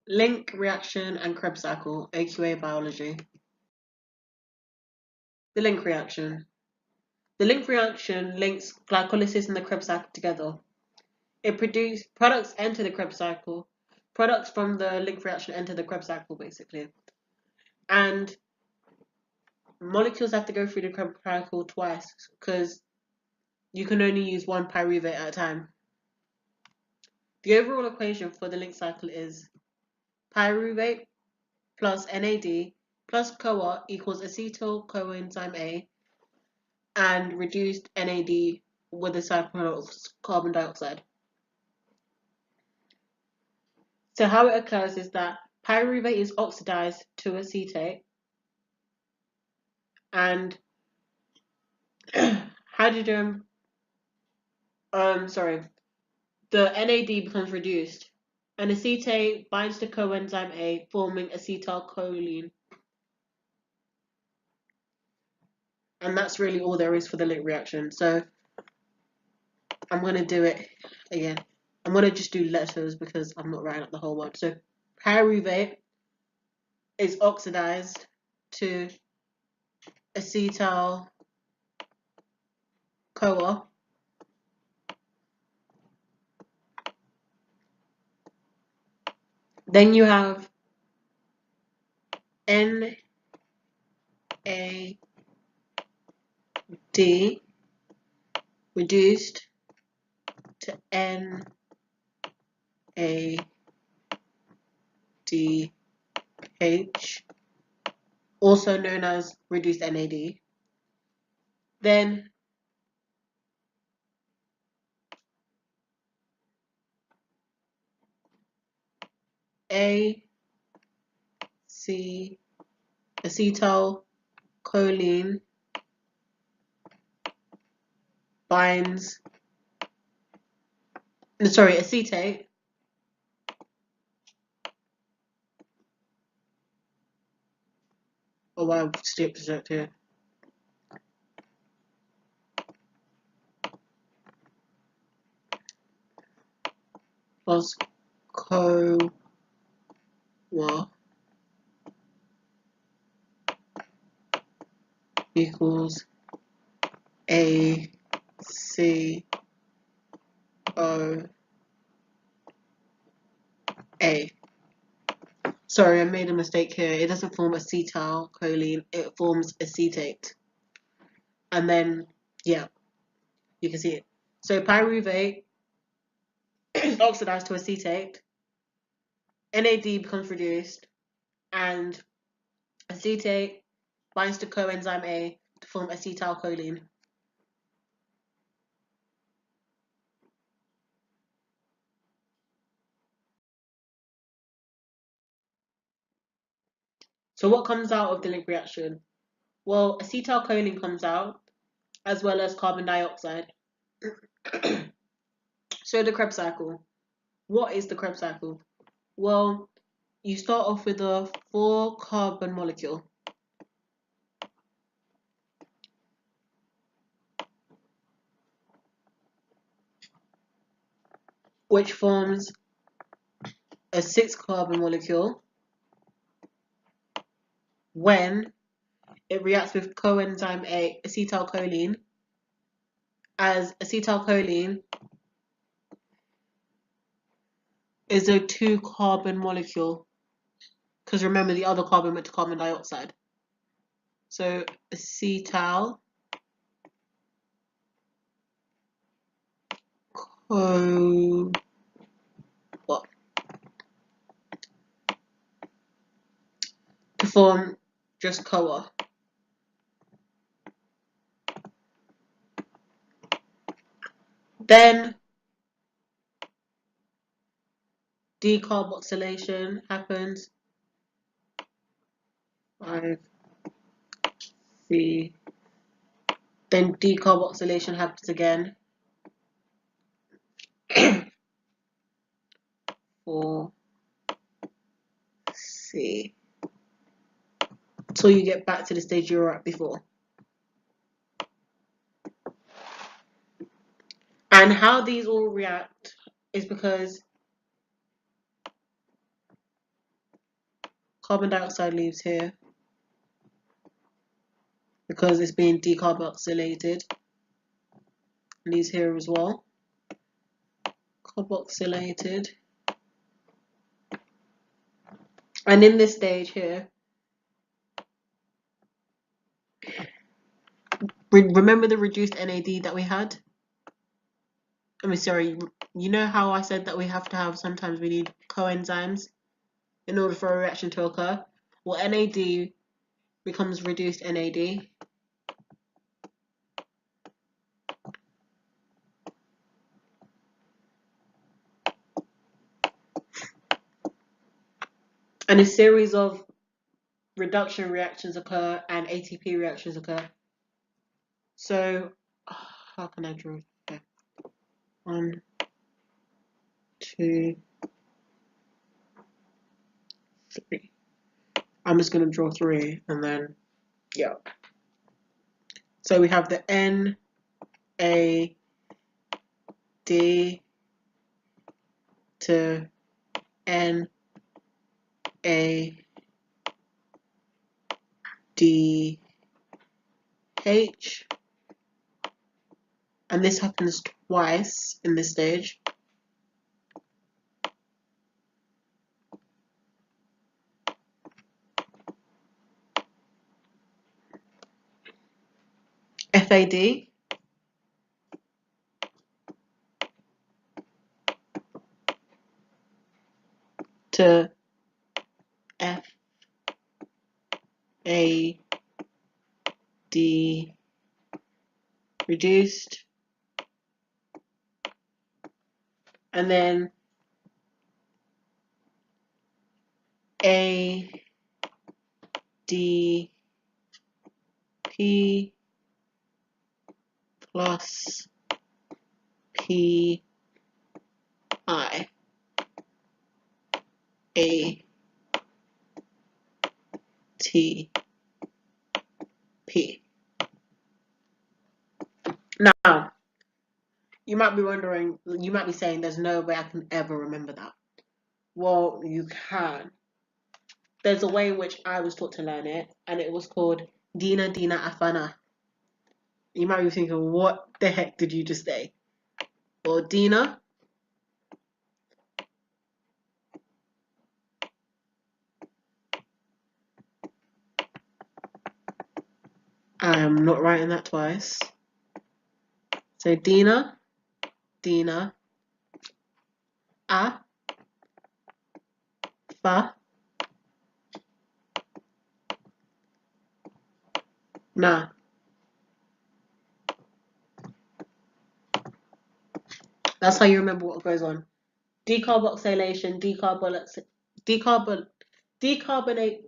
Link reaction and Krebs cycle, AQA Biology. The link reaction. The link reaction links glycolysis and the Krebs cycle together. It produces products enter the Krebs cycle. Products from the link reaction enter the Krebs cycle, basically. And molecules have to go through the Krebs cycle twice because you can only use one pyruvate at a time. The overall equation for the link cycle is pyruvate plus NAD plus CoA equals acetyl coenzyme A and reduced NAD with a side product of carbon dioxide. So how it occurs is that pyruvate is oxidized to acetate and hydrogen, the NAD becomes reduced and acetate binds to coenzyme A, forming acetylcholine. And that's really all there is for the link reaction. So I'm going to do it again. I'm going to just do letters because I'm not writing up the whole word. So pyruvate is oxidized to acetyl CoA. Then you have NAD reduced to NADH, also known as reduced NAD. Then acetylcholine binds, acetate I've skipped a step here. Plus CoA equals ACOA. Sorry, I made a mistake here. It doesn't form acetylcholine, it forms acetate. And then, yeah, you can see it. So pyruvate is oxidized to acetate, NAD becomes reduced, and acetate binds to coenzyme A to form acetylcholine. So what comes out of the link reaction? Well, acetylcholine comes out, as well as carbon dioxide. So the Krebs cycle. What is the Krebs cycle? Well, you start off with a 4-carbon molecule. Which forms a 6-carbon molecule when it reacts with coenzyme A, acetylcholine, as acetylcholine is a 2-carbon molecule. Because remember, the other carbon went to carbon dioxide. So acetyl to form just CoA. Then decarboxylation happens. 5C. Then decarboxylation happens again. 4C. Until you get back to the stage you were at before. And how these all react is because Carbon dioxide leaves here because it's being decarboxylated. Leaves here as well. Carboxylated. And in this stage here, remember the reduced NAD that we had? I mean, sorry, you know how I said that we have to have, sometimes we need coenzymes in order for a reaction to occur? Well, NAD becomes reduced NAD. And a series of reduction reactions occur and ATP reactions occur. So, how can I draw? Okay. 1, 2, 3. I'm just going to draw 3 and then, yeah. So we have the NAD to NADH, and this happens twice in this stage. FAD to FAD reduced, and then ADP plus PI ATP. Now, you might be wondering, you might be saying there's no way I can ever remember that. Well, you can. There's a way in which I was taught to learn it, and it was called Dina Dina Afana. You might be thinking, what the heck did you just say? Well, Dina, I am not writing that twice. So Dina, Dina, A, Fa, Na. That's how you remember what goes on. Decarboxylation, decarbonate,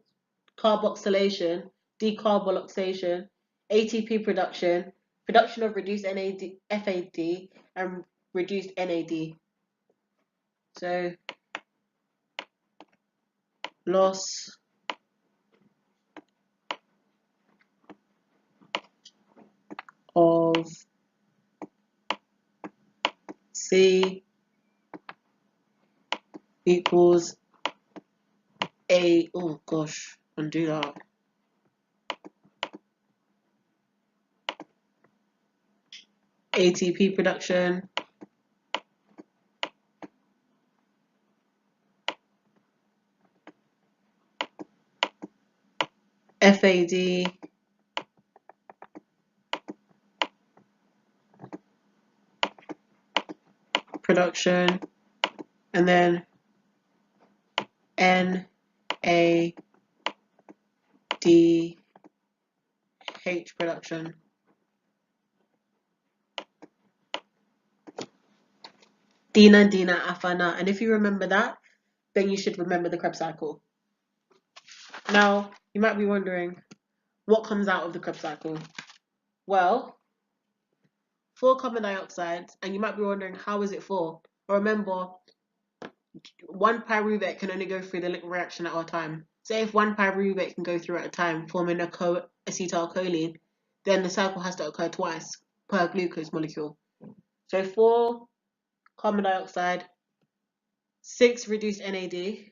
carboxylation, decarboxylation, ATP production, production of reduced FAD, and reduced NAD. So loss of C equals oh gosh, undo that. ATP production, FAD production, and then NADH production. Dina Dina Afana. And if you remember that, then you should remember the Krebs cycle. Now, you might be wondering, what comes out of the Krebs cycle? Well, 4 carbon dioxides, and you might be wondering, how is it 4? Remember, 1 pyruvate can only go through the liquid reaction at a time. So if 1 pyruvate can go through at a time, forming acetylcholine, then the cycle has to occur twice per glucose molecule. So 4 carbon dioxide, 6 reduced NAD,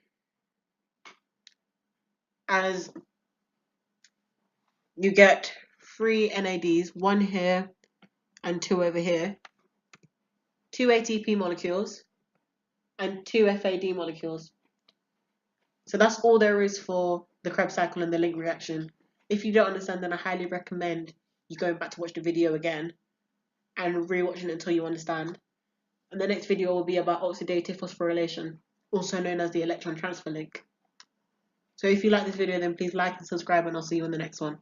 as you get 3 NADs, 1 here and 2 over here, 2 ATP molecules, and 2 FAD molecules. So that's all there is for the Krebs cycle and the link reaction. If you don't understand, then I highly recommend you going back to watch the video again and rewatching it until you understand. And the next video will be about oxidative phosphorylation, also known as the electron transfer link. So if you like this video, then please like and subscribe, and I'll see you in the next one.